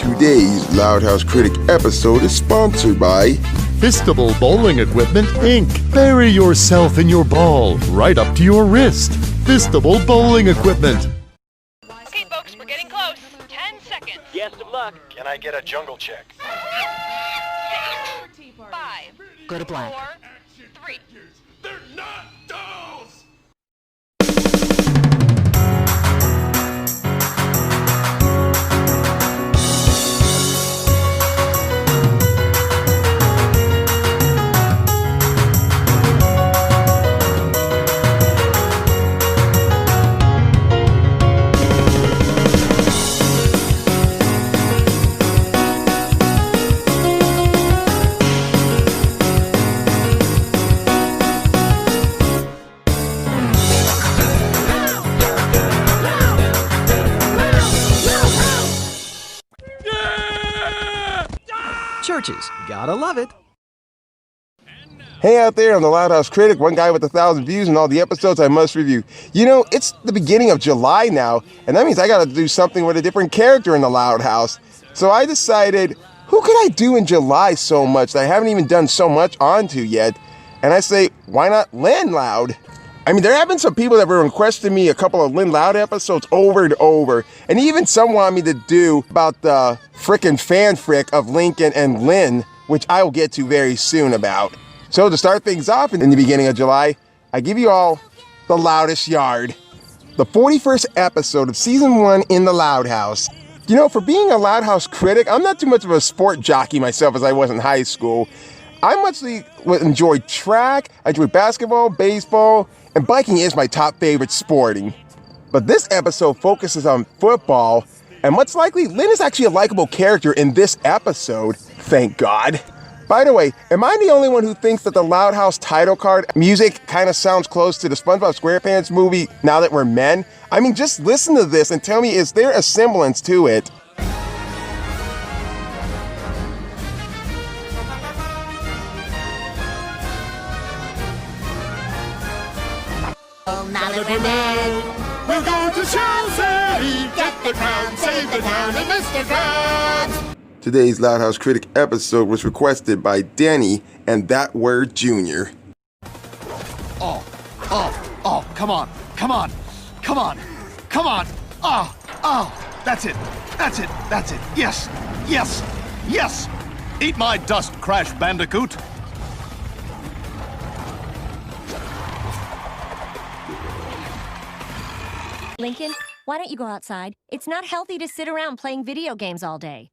Today's Loud House Critic episode is sponsored by Fistable Bowling Equipment, Inc. Bury yourself in your ball, right up to your wrist. Fistable Bowling Equipment. Okay, folks, we're getting close. 10 seconds. Best of luck. Can I get a jungle check? 5. Go to black. 4, 3. They're not dolls! Churches, gotta love it. Hey out there, I'm the Loud House Critic, one guy with 1,000 views and all the episodes I must review. You know, it's the beginning of July now, and that means I gotta do something with a different character in the Loud House. So I decided, who could I do in July so much that I haven't even done so much onto yet? And I say, why not LYNN Loud? I mean, there have been some people that were requesting me a couple of LYNN Loud episodes over and over, and even some want me to do about the frickin' fanfic of Lincoln and LYNN, which I will get to very soon about. So to start things off in the beginning of July, I give you all the Loudest Yard, the 41st episode of season 1 in the Loud House. You know, for being a Loud House critic, I'm not too much of a sport jockey myself as I was in high school. I mostly enjoy track, I enjoy basketball, baseball, and biking is my top favorite sporting. But this episode focuses on football, and much likely, LYNN is actually a likable character in this episode, thank God. By the way, am I the only one who thinks that the Loud House title card music kind of sounds close to the SpongeBob SquarePants movie, Now That We're Men? I mean, just listen to this and tell me, is there a semblance to it? Now that we're men, we'll go to Chelsea, get the crown, save the town, and Mr. Krabs. Today's Loud House Critic episode was requested by Denny and That Word Jr. Oh, come on. That's it. Yes. Eat my dust, Crash Bandicoot. Lincoln, why don't you go outside? It's not healthy to sit around playing video games all day.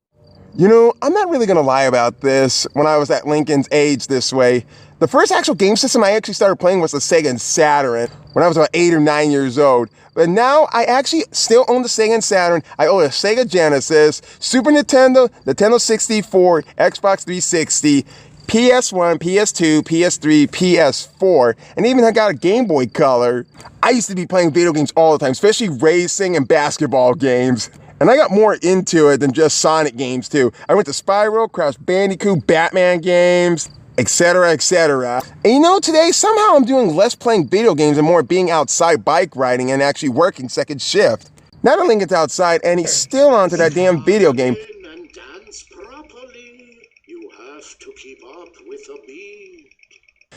You know, I'm not really gonna lie about this. When I was at Lincoln's age this way, the first actual game system I actually started playing was the Sega Saturn when I was about 8 or 9 years old. But now I actually still own the Sega Saturn. I own a Sega Genesis, Super Nintendo, Nintendo 64, Xbox 360, PS1, PS2, PS3, PS4, and even I got a Game Boy Color. I used to be playing video games all the time, especially racing and basketball games. And I got more into it than just Sonic games too. I went to Spyro, Crash Bandicoot, Batman games, etc., etc. And you know, today somehow I'm doing less playing video games and more being outside bike riding and actually working second shift. Now that Lincoln's outside and he's still onto that damn video game. And dance properly. You have to keep up with the beat.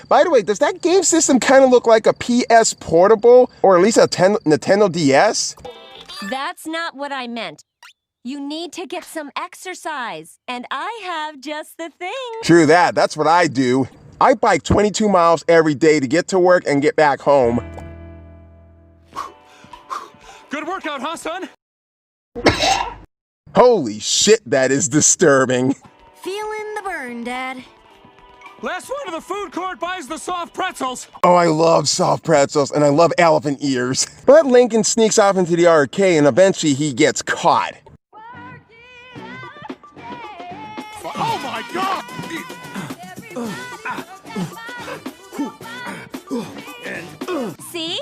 By the way, does that game system kind of look like a PS Portable or at least a Nintendo DS? That's not what I meant. You need to get some exercise, and I have just the thing. True that, that's what I do. I bike 22 miles every day to get to work and get back home. Good workout, huh, son? Holy shit, that is disturbing. Feeling the burn, Dad. Last one to the food court buys the soft pretzels. Oh, I love soft pretzels and I love elephant ears. But Lincoln sneaks off into the arcade and eventually he gets caught. Oh my God! See?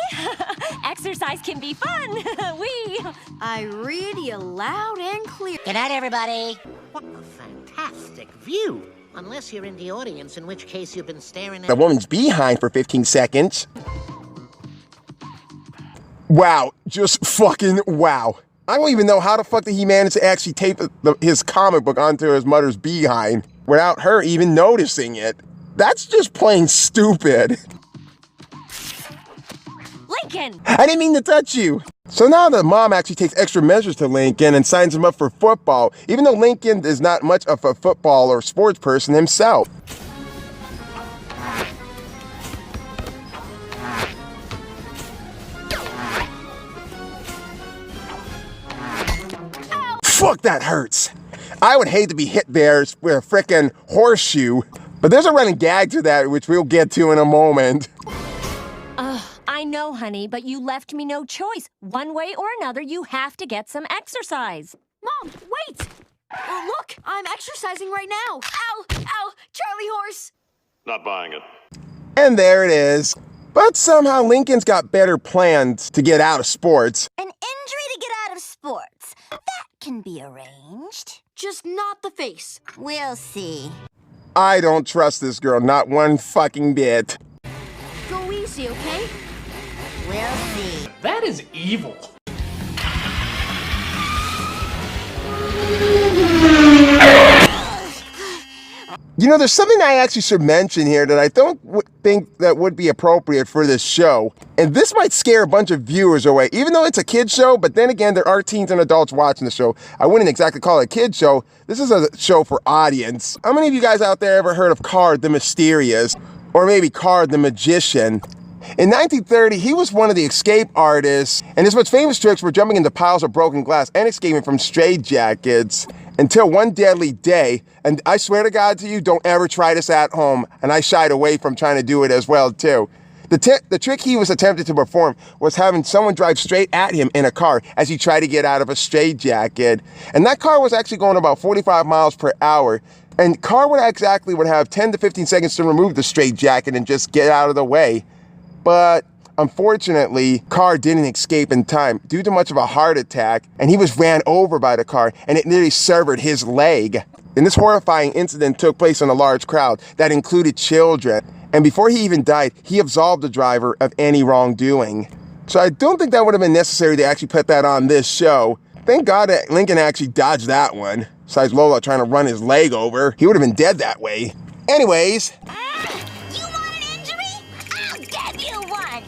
Exercise can be fun. I read you loud and clear. Good night, everybody. What a fantastic view. Unless you're in the audience, in which case you've been staring at The woman's behind for 15 seconds. Wow, just fucking wow. I don't even know how the fuck did he manage to actually tape his comic book onto his mother's behind without her even noticing it. That's just plain stupid. Lincoln! I didn't mean to touch you. So now the mom actually takes extra measures to Lincoln and signs him up for football, even though Lincoln is not much of a football or sports person himself. Fuck, that hurts. I would hate to be hit there with a frickin' horseshoe, but there's a running gag to that, which we'll get to in a moment. I know, honey, but you left me no choice. One way or another, you have to get some exercise. Mom, wait! Look, I'm exercising right now. Ow, ow, Charlie horse. Not buying it. And there it is. But somehow Lincoln's got better plans to get out of sports. An injury to get out of sports. That can be arranged. Just not the face. We'll see. I don't trust this girl, not one fucking bit. Go easy, okay? We'll see. That is evil. You know, there's something I actually should mention here that I don't think that would be appropriate for this show. And this might scare a bunch of viewers away, even though it's a kid's show, but then again, there are teens and adults watching the show. I wouldn't exactly call it a kid's show. This is a show for audience. How many of you guys out there ever heard of Card the Mysterious? Or maybe Card the Magician? In 1930, he was one of the escape artists, and his most famous tricks were jumping into piles of broken glass and escaping from straitjackets. Until one deadly day, and I swear to God to you, don't ever try this at home, and I shied away from trying to do it as well, too. The trick he was attempting to perform was having someone drive straight at him in a car as he tried to get out of a straitjacket. And that car was actually going about 45 miles per hour, and car would have 10 to 15 seconds to remove the straitjacket and just get out of the way. But unfortunately, Carr didn't escape in time due to much of a heart attack, and he was ran over by the car, and it nearly severed his leg. And this horrifying incident took place in a large crowd that included children. And before he even died, he absolved the driver of any wrongdoing. So I don't think that would have been necessary to actually put that on this show. Thank God that Lincoln actually dodged that one. Besides Lola trying to run his leg over, he would have been dead that way. Anyways. You want an injury? I'll give you one.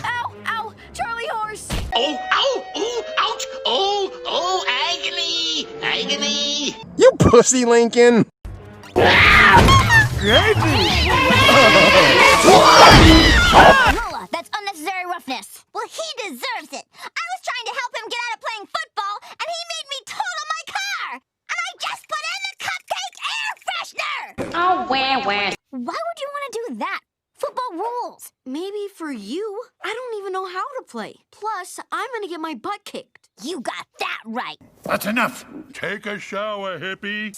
Ow, ow, Charlie horse. Oh, ow, ooh, ouch, oh, agony, agony. You pussy, Lincoln. Lola, that's unnecessary roughness. Well, he deserves it. I was trying to help him get out of playing football, and he made me total my car. And I just put in the cupcake air freshener. Oh, where? Why would you want to do that? Football rules. Maybe for you. I don't even know how to play. Plus, I'm gonna get my butt kicked. You got that right. That's enough. Take a shower, hippie.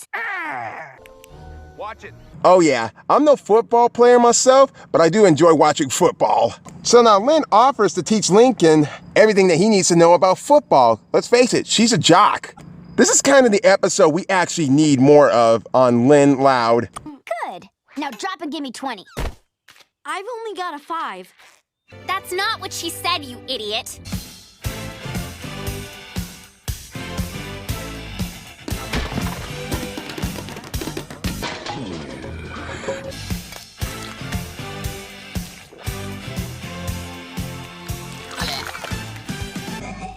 Watch it. Oh yeah, I'm no football player myself, but I do enjoy watching football. So now LYNN offers to teach Lincoln everything that he needs to know about football. Let's face it, she's a jock. This is kind of the episode we actually need more of on LYNN Loud. Good. Now drop and give me 20. I've only got a 5. That's not what she said, you idiot.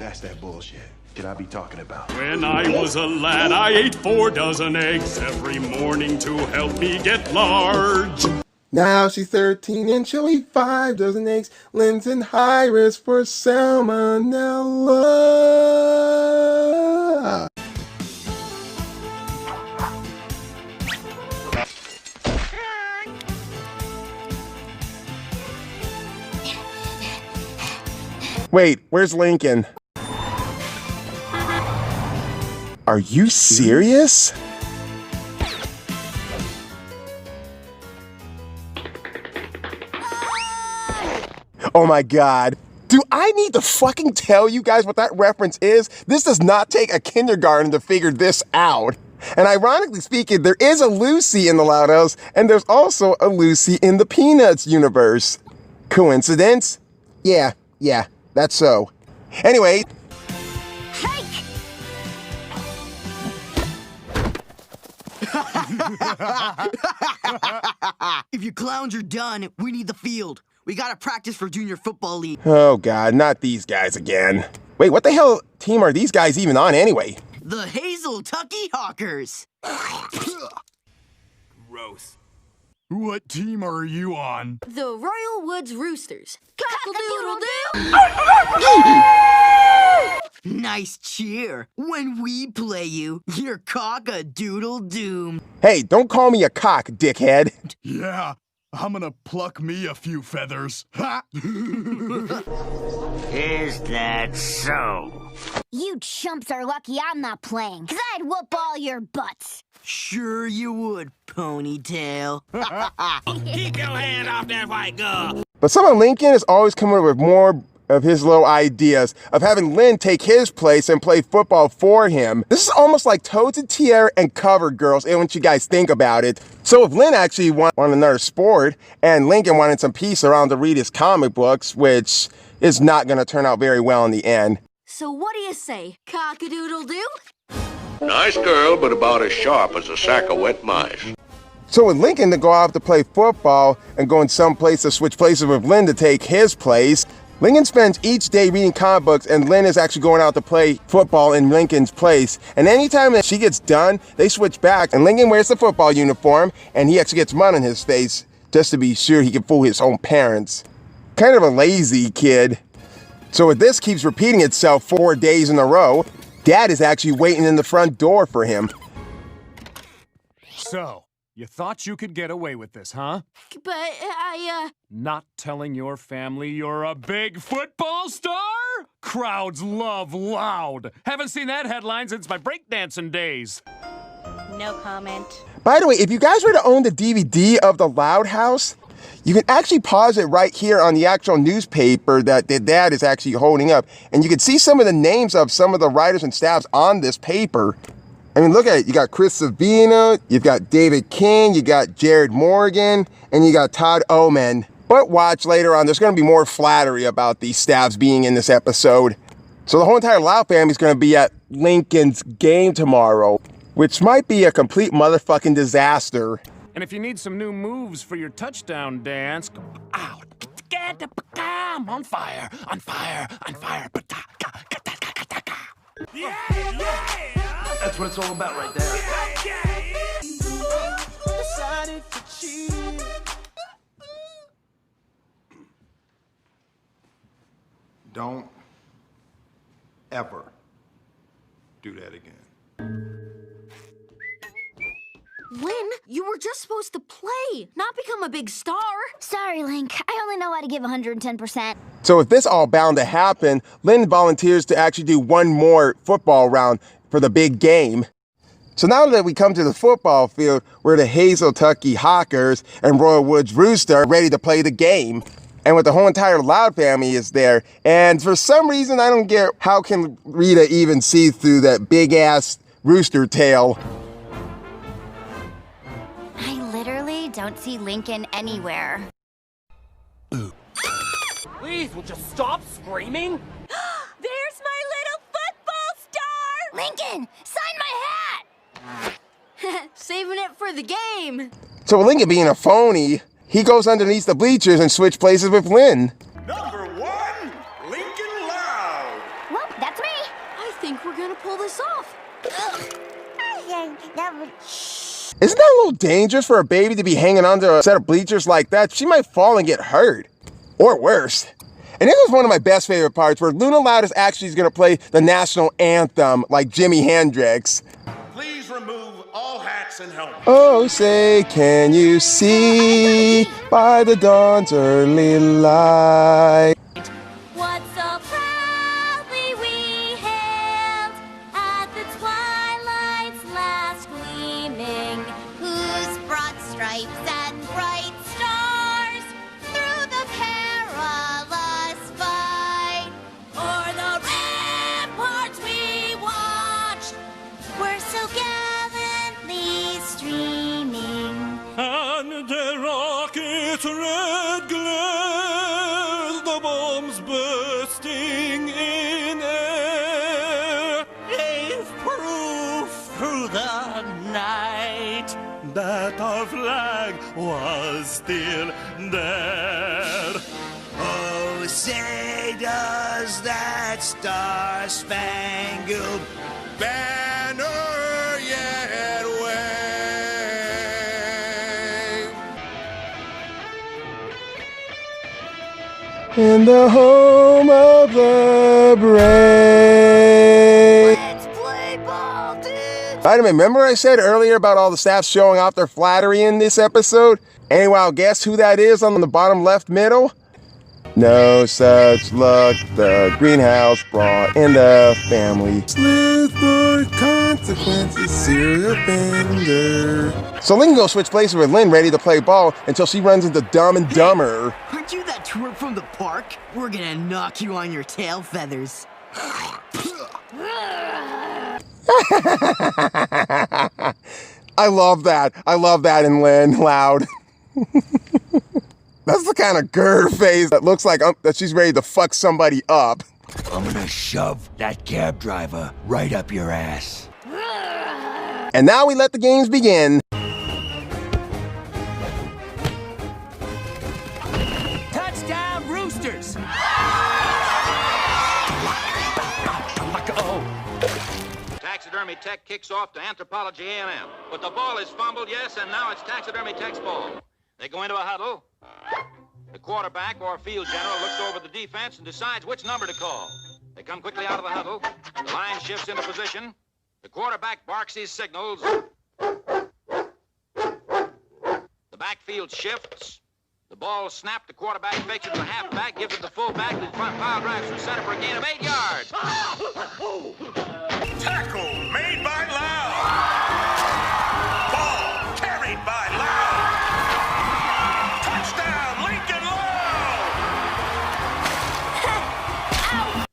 That's that bullshit that I be talking about. When I was a lad, I ate 4 dozen eggs every morning to help me get large. Now she's 13 and she'll eat 5 dozen eggs. LYNN's in high risk for salmonella. Wait, where's Lincoln? Are you serious? Oh my God. Do I need to fucking tell you guys what that reference is? This does not take a kindergarten to figure this out. And ironically speaking, there is a Lucy in the Loudest, and there's also a Lucy in the Peanuts universe. Coincidence? Yeah, that's so. Anyway, If you clowns are done, we need the field. We gotta practice for Junior Football League. Oh God, not these guys again. Wait, what the hell team are these guys even on anyway? The Hazel Tucky Hawkers. Gross. What team are you on? The Royal Woods Roosters. Cock-a-doodle-doo! Nice cheer. When we play you, you're cock-a-doodle-doom. Hey, don't call me a cock, dickhead. Yeah, I'm gonna pluck me a few feathers. Ha! Is that so? You chumps are lucky I'm not playing, 'cause I'd whoop all your butts. Sure you would, Ponytail. Keep your hand off that white girl. But someone Lincoln is always coming up with more of his little ideas of having Lynn take his place and play football for him. This is almost like Toads and Tiara and Cover Girls, and when you guys think about it. So if Lynn actually wanted another sport, and Lincoln wanted some peace around to read his comic books, which is not going to turn out very well in the end. So what do you say, cock-a-doodle-doo? Nice girl, but about as sharp as a sack of wet mice. So with Lincoln to go out to play football and going someplace to switch places with Lynn to take his place, Lincoln spends each day reading comic books, and Lynn is actually going out to play football in Lincoln's place. And anytime that she gets done, they switch back, and Lincoln wears the football uniform, and he actually gets mud on his face just to be sure he can fool his own parents. Kind of a lazy kid. So if this keeps repeating itself 4 days in a row, Dad is actually waiting in the front door for him. So, you thought you could get away with this, huh? But Not telling your family you're a big football star? Crowds love Loud. Haven't seen that headline since my breakdancing days. No comment. By the way, if you guys were to own the DVD of the Loud House, you can actually pause it right here on the actual newspaper that their dad is actually holding up. And you can see some of the names of some of the writers and staffs on this paper. I mean, look at it. You got Chris Savino, you've got David King, you got Jared Morgan, and you got Todd Oman. But watch later on, there's going to be more flattery about these staffs being in this episode. So the whole entire Loud family is going to be at Lincoln's game tomorrow, which might be a complete motherfucking disaster. And if you need some new moves for your touchdown dance, ow, I'm on fire, on fire, on fire. That's what it's all about right there. Don't ever do that again. Lynn, you were just supposed to play, not become a big star. Sorry, Link. I only know how to give 110%. So if this all bound to happen, Lynn volunteers to actually do one more football round for the big game. So now that we come to the football field, where the Hazel Tucky Hawkers and Royal Woods Rooster are ready to play the game. And with the whole entire Loud family is there. And for some reason, I don't get how can Rita even see through that big-ass rooster tail. I literally don't see Lincoln anywhere. Please, would you stop screaming? There's my little football star! Lincoln, sign my hat! Saving it for the game. So with Lincoln being a phony, he goes underneath the bleachers and switch places with Lynn. Number 1, Lincoln Loud. Well, that's me. I think we're gonna pull this off. Isn't that a little dangerous for a baby to be hanging under a set of bleachers like that? She might fall and get hurt. Or worse. And it was one of my best favorite parts where Luna Loudest actually is going to play the national anthem like Jimi Hendrix. Please remove all hats and helmets. Oh, say, can you see by the dawn's early light? What so proudly we hailed at the twilight's last gleaming, Whose broad stripes and bright stars through the perilous fight o'er the ramparts we watched, were so gallantly streaming. And the rocket's red glare, the bombs bursting in air, gave proof through the night that our flag was still there. Oh, say does that star-spangled banner yet wave? In the home of the brave. Let's play ball, dude! Vitamin, remember I said earlier about all the staff showing off their flattery in this episode? Any wild guess who that is on the bottom left middle? No such luck, the greenhouse brought in the family. Sleuth for consequences, serial offender. So Lynn goes switch places with Lynn, ready to play ball until she runs into Dumb and Dumber. Aren't you that twerp from the park? We're gonna knock you on your tail feathers. I love that. I love that in Lynn, loud. That's the kind of grr face that looks like that she's ready to fuck somebody up. I'm gonna shove that cab driver right up your ass. And now we let the games begin. Touchdown, Roosters! Taxidermy Tech kicks off to Anthropology A&M. But the ball is fumbled, yes, and now it's Taxidermy Tech's ball. They go into a huddle. The quarterback or field general looks over the defense and decides which number to call. They come quickly out of the huddle. The line shifts into position. The quarterback barks his signals. The backfield shifts. The ball snapped. The quarterback fakes it to the halfback, gives it to the fullback. The front pile drives through center for a gain of 8 yards. Tackle made by Loud. Ball carried by Loud. Touchdown, Lincoln Loud.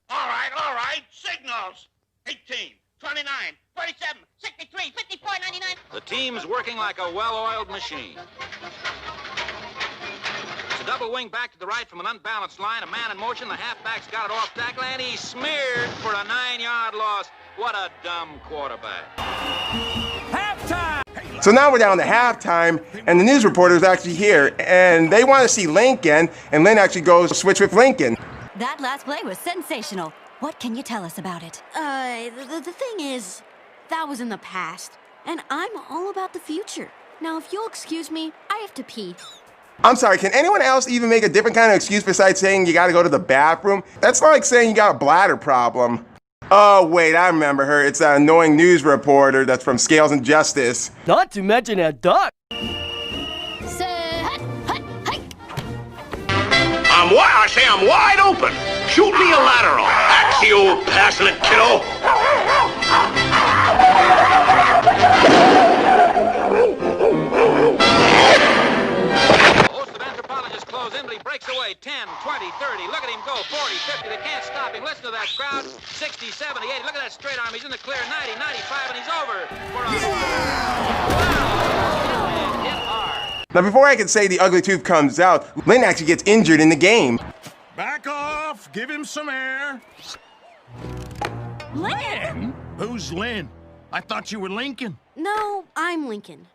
All right. Signals. 18, 29, 47, 63, 54, 99. The team's working like a well-oiled machine. It's a double wing back to the right from an unbalanced line. A man in motion. The halfback's got it off tackle, and he's smeared for a 9-yard loss. What a dumb quarterback. Halftime! So now we're down to halftime, and the news reporter's actually here, and they want to see Lincoln, and Lynn actually goes to switch with Lincoln. That last play was sensational. What can you tell us about it? The thing is, that was in the past, and I'm all about the future. Now, if you'll excuse me, I have to pee. I'm sorry, can anyone else even make a different kind of excuse besides saying you gotta go to the bathroom? That's not like saying you got a bladder problem. Oh, wait, I remember her. It's that annoying news reporter that's from Scales and Justice. Not to mention a duck. I'm wide open. Shoot me a lateral. That's the old passing it, kiddo. Host of anthropologists close in, but he breaks away. 10, 20, 30. Look at him go. 40, 50. They can't stop him. Listen to that crowd. 60, 70, 80. Look at that straight arm. He's in the clear. 90, 95, and he's over. For a... Wow. Hit hard. Now, before I can say the ugly tooth comes out, Lynn actually gets injured in the game. Back off. Give him some air. Lynn? Who's Lynn? I thought you were Lincoln. No, I'm Lincoln.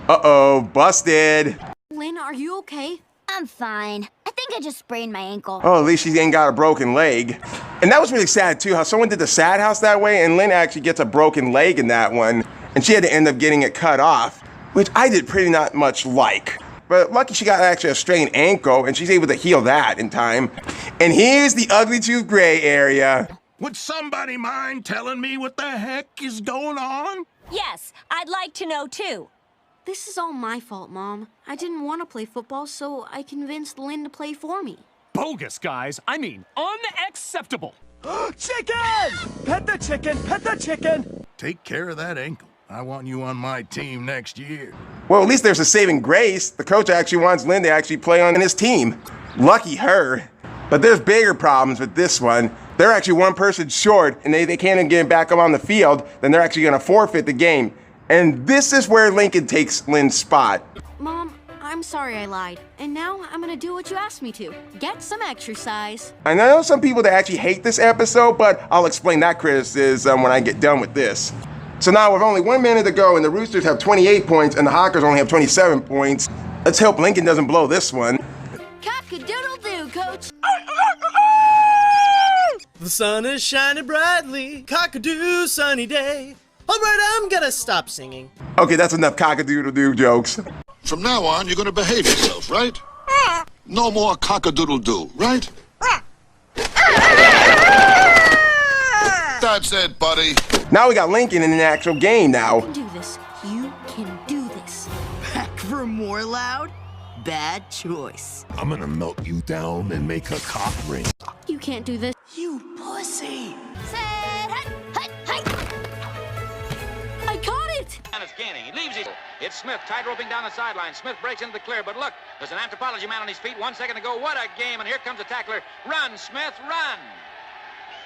Uh-oh, busted. Lynn, are you okay? I'm fine. I think I just sprained my ankle. Oh, at least she ain't got a broken leg. And that was really sad, too, how someone did the sad house that way, and Lynn actually gets a broken leg in that one. And she had to end up getting it cut off, which I did pretty not much like. But lucky she got actually a strained ankle, and she's able to heal that in time. And here's the ugly tooth gray area. Would somebody mind telling me what the heck is going on? Yes, I'd like to know too. This is all my fault, Mom. I didn't want to play football, so I convinced Lynn to play for me. Bogus, guys. I mean, unacceptable. Chicken! Pet the chicken! Pet the chicken! Take care of that ankle. I want you on my team next year. Well, at least there's a saving grace. The coach actually wants Lynn to actually play on his team. Lucky her. But there's bigger problems with this one. They're actually one person short, and they can't even get back up on the field, then they're actually going to forfeit the game. And this is where Lincoln takes Lynn's spot. Mom, I'm sorry I lied. And now I'm gonna do what you asked me to. Get some exercise. I know some people that actually hate this episode, but I'll explain that criticism when I get done with this. So now with only 1 minute to go and the Roosters have 28 points and the Hawkers only have 27 points, let's hope Lincoln doesn't blow this one. Cock-a-doodle-doo, coach. The sun is shining brightly, cock-a-doo sunny day. Alright, I'm gonna stop singing. Okay, that's enough cock-a-doodle-doo jokes. From now on, you're gonna behave yourself, right? No more cock-a-doodle-doo, right? That's it, buddy. Now we got Lincoln in an actual game now. You can do this. You can do this. Back for more Loud? Bad choice. I'm gonna melt you down and make a cock ring. You can't do this. You pussy. I caught it! And it's gaining. He leaves it. It's Smith tight-roping down the sideline. Smith breaks into the clear, but look, there's an anthropology man on his feet. 1 second to go. What a game! And here comes the tackler. Run, Smith, run!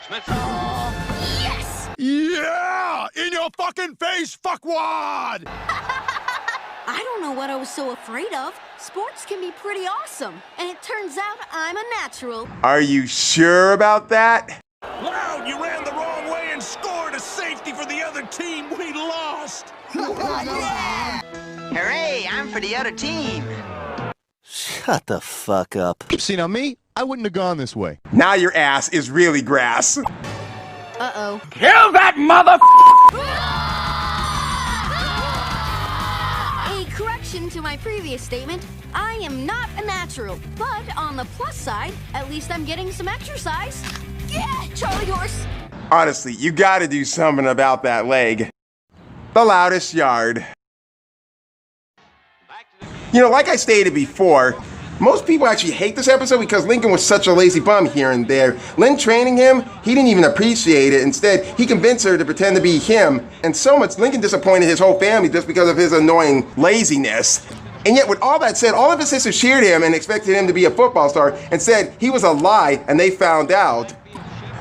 Smith. Yes! Yeah! In your fucking face, fuckwad! I don't know what I was so afraid of. Sports can be pretty awesome. And it turns out I'm a natural. Are you sure about that? Loud, you ran the wrong way and scored a safety for the other team. We lost. Hooray, I'm for the other team. Shut the fuck up. See, now me, I wouldn't have gone this way. Now your ass is really grass. Uh-oh. Kill that mother... A correction to my previous statement. I am not a natural. But on the plus side, at least I'm getting some exercise. Yeah, Charlie horse. Honestly, you gotta do something about that leg. The loudest yard. You know, like I stated before, most people actually hate this episode because Lincoln was such a lazy bum here and there. Lynn training him, he didn't even appreciate it. Instead, he convinced her to pretend to be him. And so much, Lincoln disappointed his whole family just because of his annoying laziness. And yet, with all that said, all of his sisters cheered him and expected him to be a football star and said he was a lie and they found out.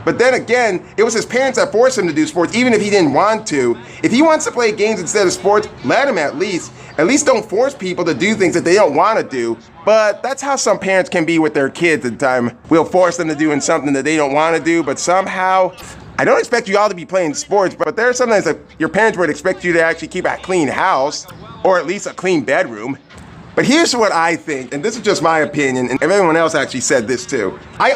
But then again, it was his parents that forced him to do sports, even if he didn't want to. If he wants to play games instead of sports, let him at least. At least don't force people to do things that they don't want to do. But that's how some parents can be with their kids at the time. We'll force them to do something that they don't want to do, but somehow, I don't expect you all to be playing sports, but there are sometimes that your parents would expect you to actually keep a clean house, or at least a clean bedroom. But here's what I think, and this is just my opinion, and everyone else actually said this too. I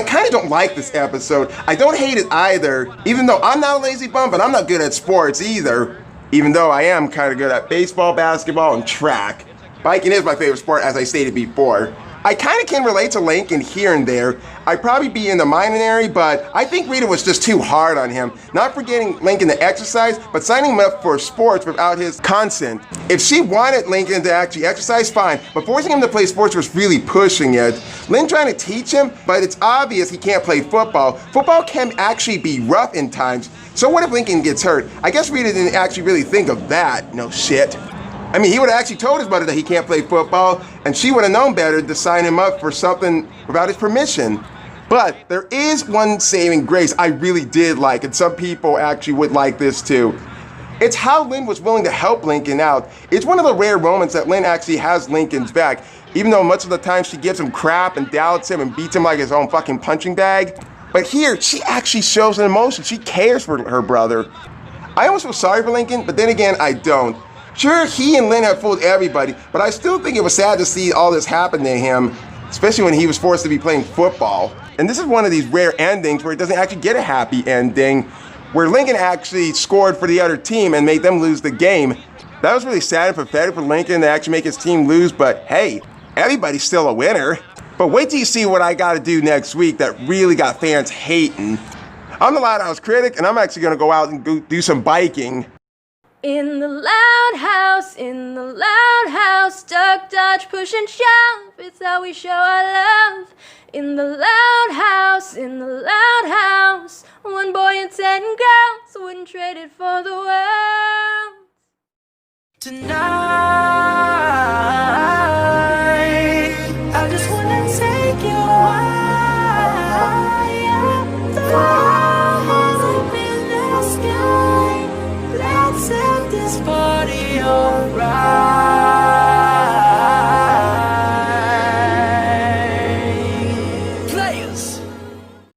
kind of don't like this episode. I don't hate it either, even though I'm not a lazy bum, but I'm not good at sports either, even though I am kind of good at baseball, basketball, and track. Biking is my favorite sport, as I stated before. I kind of can relate to Lincoln here and there. I'd probably be in the minor, but I think Rita was just too hard on him. Not for getting Lincoln to exercise, but signing him up for sports without his consent. If she wanted Lincoln to actually exercise, fine, but forcing him to play sports was really pushing it. Lynn trying to teach him, but it's obvious he can't play football. Football can actually be rough in times. So what if Lincoln gets hurt? I guess Rita didn't actually really think of that. No shit. I mean, he would have actually told his mother that he can't play football, and she would have known better to sign him up for something without his permission. But there is one saving grace I really did like, and some people actually would like this too. It's how Lynn was willing to help Lincoln out. It's one of the rare moments that Lynn actually has Lincoln's back, even though much of the time she gives him crap and doubts him and beats him like his own fucking punching bag. But here, she actually shows an emotion. She cares for her brother. I almost feel sorry for Lincoln, but then again, I don't. Sure, he and Lynn have fooled everybody, but I still think it was sad to see all this happen to him, especially when he was forced to be playing football. And this is one of these rare endings where it doesn't actually get a happy ending, where Lincoln actually scored for the other team and made them lose the game. That was really sad and pathetic for Lincoln to actually make his team lose, but hey, everybody's still a winner. But wait till you see what I gotta do next week that really got fans hating. I'm the Loudest Critic, and I'm actually gonna go out and do some biking. In the loud house, duck, dodge, push and shove, it's how we show our love. In the loud house, one boy and 10 girls wouldn't trade it for the world. Tonight